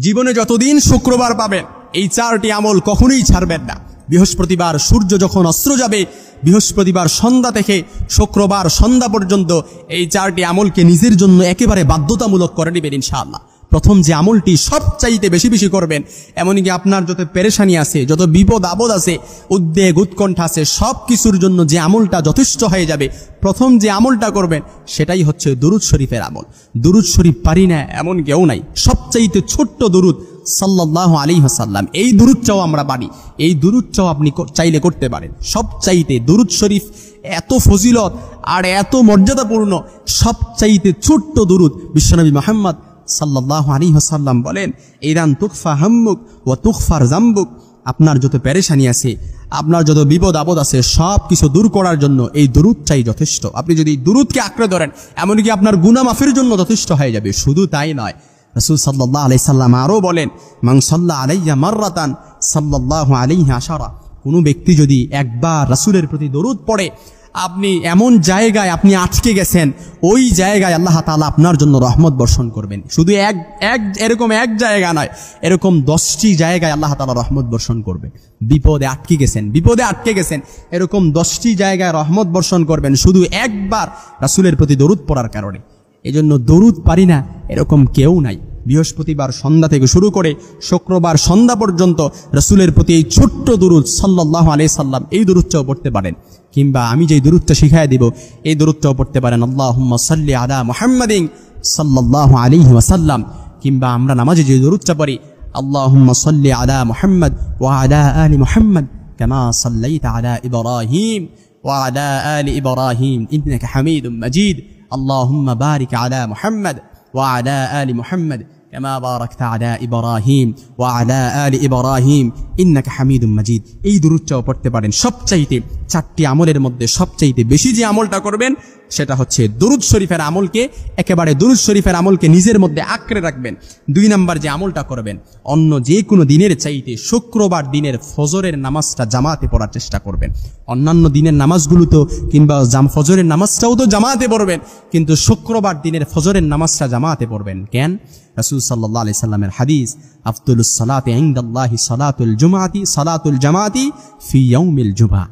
জীবনে যতদিন শুক্রবার পাবেন এই চারটি আমল কখনোই ছাড়বেন না। বৃহস্পতিবার সূর্য যখন অস্ত যাবে, বৃহস্পতিবার সন্ধ্যা থেকে শুক্রবার সন্ধ্যা পর্যন্ত এই চারটি আমলকে নিজের জন্য একেবারে বাধ্যতামূলক করে নেবেন ইনশাআল্লাহ। প্রথম যে আমলটি সবচাইতে বেশি বেশি করবেন, এমনকি আপনার যত পেরেশানি আছে, যত বিপদ আপদ আছে, উদ্বেগ উৎকণ্ঠা আছে, সব কিছুর জন্য যে আমলটা যথেষ্ট হয়ে যাবে, প্রথম যে আমলটা করবেন সেটাই হচ্ছে দুরুদ শরীফের আমল। দুরুদ শরীফ পারি না এমন কেউ নাই। সবচাইতে ছোট্ট দুরুদ সাল্লাল্লাহু আলাইহি ওয়াসাল্লাম, এই দুরুদটাও আমরা পারি, এই দুরুদটাও আপনি চাইলে করতে পারেন। সবচাইতে দুরুদ শরীফ এত ফজিলত আর এত মর্যাদাপূর্ণ, সবচাইতে ছোট্ট দুরুদ। বিশ্বনবী মুহাম্মদ সাল্লাল্লাহু আলাইহি ওয়াসাল্লাম বলেন, ইদান তুকফা হাম্মুক ওয়া তুগফার যামবুক, আপনার যত পেরেশানি আছে, আপনার যত বিপদ আপদ আছে, সব কিছু দূর করার জন্য এই দুরুদটাই যথেষ্ট। আপনি যদি দুরুদকে আঁকড়ে ধরেন, এমনকি আপনার গুনাহ মাফের জন্য যথেষ্ট হয়ে যাবে। শুধু তাই নয়, রাসূল সাল্লাল্লাহু আলাইহি সাল্লাম আরো বলেন, মান সাল্লা আলাইয়া মাররাতান সাল্লাল্লাহু আলাইহি আশারা, কোন ব্যক্তি যদি একবার রাসূলের প্রতি দরুদ পড়ে, আপনি এমন জায়গায় আপনি আটকে গেছেন, ওই জায়গায় আল্লাহ তাআলা আপনার জন্য রহমত বর্ষণ করবেন। শুধু এরকম এক জায়গা নয়, এরকম 10টি জায়গায় আল্লাহ তাআলা রহমত বর্ষণ করবে। বিপদে আটকে গেছেন, এরকম 10টি জায়গায় রহমত বর্ষণ করবেন শুধু একবার রাসূলের প্রতি দরুদ পড়ার কারণে। এজন্য দরুদ পারি না এরকম কেউ নাই। বৃহস্পতিবার সন্ধ্যা থেকে শুরু করে শুক্রবার সন্ধ্যা পর্যন্ত রাসূলের প্রতি এই ছোট্ট দুরুদ সাল্লাল্লাহু আলাইহি সাল্লাম, এই দুরুদটাও পড়তে পারেন। কিংবা আমি যেই দুরুদটা শিখায় দিব এই দুরুদটাও পড়তে পারেন, আল্লাহুম্মা সাল্লি আলা মুহাম্মাদিন সাল্লাল্লাহু আলাইহি ওয়াসাল্লাম। কিংবা আমরা নামাজে যে দুরুদটা পড়ি, আল্লাহুম্মা সাল্লি আলা মুহাম্মাদ ওয়া আলা আলি মুহাম্মাদ কামা সাল্লাইতা আলা ইব্রাহিম ওয়া আলা আলি ইব্রাহিম ইন্নাকা হামিদুম মাজিদ, আল্লাহুম্মা বারিক আলা মুহাম্মাদ ওয়া আলা আলি মুহাম্মাদ কামা বারাকতা আলা ইব্রাহিম ওয়া আলা আলি ইব্রাহিম ইন্নাকা হামিদুম মাজিদ। এই দুরূদটাও পড়তে পারেন। সবচাইতে 4টি আমলের মধ্যে সবচাইতে বেশি যে আমলটা করবেন সেটা হচ্ছে দুরূদ শরীফের আমলকে, একেবারে দুরূদ শরীফের আমলকে নিজের মধ্যে আঁকড়ে রাখবেন। 2 নাম্বার যে আমলটা করবেন, অন্য যে কোনো দিনের চাইতে শুক্রবার দিনের ফজরের নামাজটা জামাতে পড়ার চেষ্টা করবেন। অন্যান্য দিনের নামাজগুলো তো কিংবা ফজরের নামাজটাও তো জামাতে পড়বেন, কিন্তু শুক্রবার দিনের ফজরের নামাজটা জামাতে পড়বেন। কেন? রাসূল সাল্লাল্লাহু আলাইহি সাল্লামের হাদিস, আফদলুস সালাতি ইনদাল্লাহি সালাতুল জামাতি ফি ইয়াউমিল জুমআ।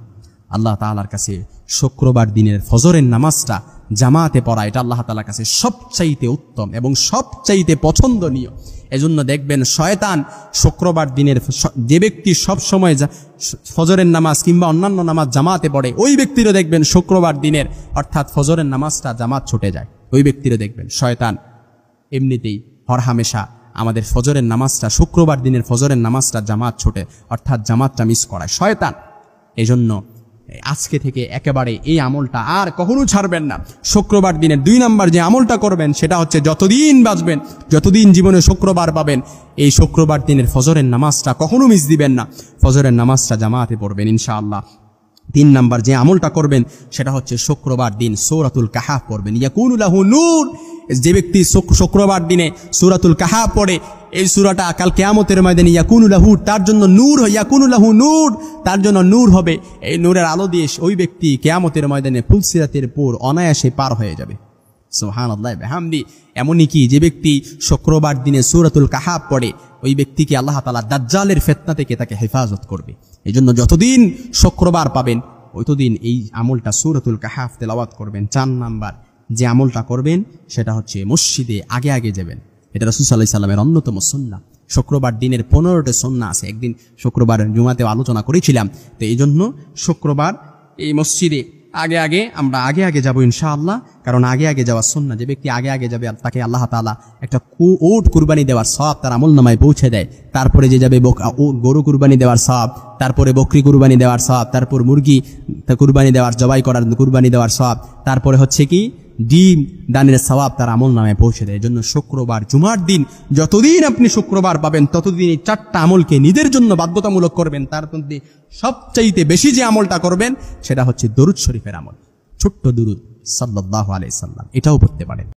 আল্লাহ তাআলার কাছে শুক্রবার দিনের ফজরের নামাজটা জামাতে পড়া, এটা আল্লাহ তাআলার কাছে সবচাইতে উত্তম এবং সবচাইতে পছন্দনীয়। এজন্য দেখবেন শয়তান শুক্রবার দিনের যে ব্যক্তি সব সময় ফজরের নামাজ কিংবা অন্যান্য নামাজ জামাতে পড়ে, ওই ব্যক্তিরও দেখবেন শুক্রবার দিনের অর্থাৎ ফজরের নামাজটা জামাত ছুটে যায়। ওই ব্যক্তিরও দেখবেন শয়তান এমনিতেই হরহামেশা আমাদের ফজরের নামাজটা, শুক্রবার দিনের ফজরের নামাজটা জামাত ছোটে, অর্থাৎ জামাতটা মিস করায় শয়তান। এজন্য আজকে থেকে একেবারে এই আমলটা আর কখনো ছাড়বেন না। শুক্রবার দিনের 2 নাম্বার যে আমলটা করবেন সেটা হচ্ছে যতদিন বাঁচবেন, যতদিন জীবনে শুক্রবার পাবেন, এই শুক্রবার দিনের ফজরের নামাজটা কখনো মিস দিবেন না। ফজরের নামাজটা জামাতে পড়বেন ইনশাআল্লাহ। 3 নাম্বার যে আমলটা করবেন সেটা হচ্ছে শুক্রবার দিন সূরাতুল কাহাফ পড়বেন। ইয়াকুনু লাহু নূর, যে ব্যক্তি শুক্রবার দিনে সূরাতুল কাহাফ পড়ে, এই সূরাটা কাল কিয়ামতের ময়দানে ইয়াকুনু লাহু, তার জন্য নূর, ইয়াকুনু লাহু নূর, তার জন্য নূর হবে। এই নূরের আলো দিয়ে ওই ব্যক্তি কিয়ামতের ময়দানে ফুলসিরাতের পুর অনায়াসে পার হয়ে যাবে। সুবহানাল্লাহ বিহামদি। এমনই কি যে ব্যক্তি শুক্রবার দিনে সূরাতুল কাহাফ পড়ে, ওই ব্যক্তিকে আল্লাহ তাআলা দাজ্জালের ফিতনা থেকে তাকে হেফাজত করবে। এজন্য যতদিন শুক্রবার পাবেন ততদিন এই আমলটা সূরাতুল কাহাফ তেলাওয়াত করবেন। 4 নাম্বার যে আমলটা করবেন সেটা হচ্ছে মসজিদে আগে আগে যাবেন। এটা রাসূল সাল্লাল্লাহু আলাইহি সাল্লামের অন্যতম সুন্নাহ। শুক্রবার দিনের 15টা সুন্নাহ আছে। একদিন শুক্রবার জুমাতে আলোচনা করেছিলাম। তো এই জন্য শুক্রবার এই মসজিদে আমরা আগে আগে যাব ইনশাআল্লাহ, কারণ আগে আগে যাওয়া সুন্নাহ। যে ব্যক্তি আগে আগে যাবে তাকে আল্লাহ তাআলা একটা উট কুরবানি দেওয়ার সওয়াব তার আমলনামায় পৌঁছে দেয়। তারপরে যে যাবে গরু কুরবানি দেওয়ার সওয়াব, তারপরে বকরি কুরবানি দেওয়ার সওয়াব, তারপর মুরগি কুরবানি দেওয়ার, জবাই করার কুরবানি দেওয়ার সওয়াব, তারপরে হচ্ছে কি ডিম দানের সওয়াব তার আমলনামায় পৌঁছে দেয়। এজন্য শুক্রবার জুমার দিন যতদিন আপনি শুক্রবার পাবেন ততদিন এই 4টা আমলকে নিজের জন্য বাধ্যতামূলক করবেন। তার মধ্যে সবচাইতে বেশি যে আমলটা করবেন সেটা হচ্ছে দরুদ শরীফের আমল। ছোট্ট দুরুদ সাল্লাল্লাহু আলাইহি সাল্লাম, এটাও পড়তে পারেন।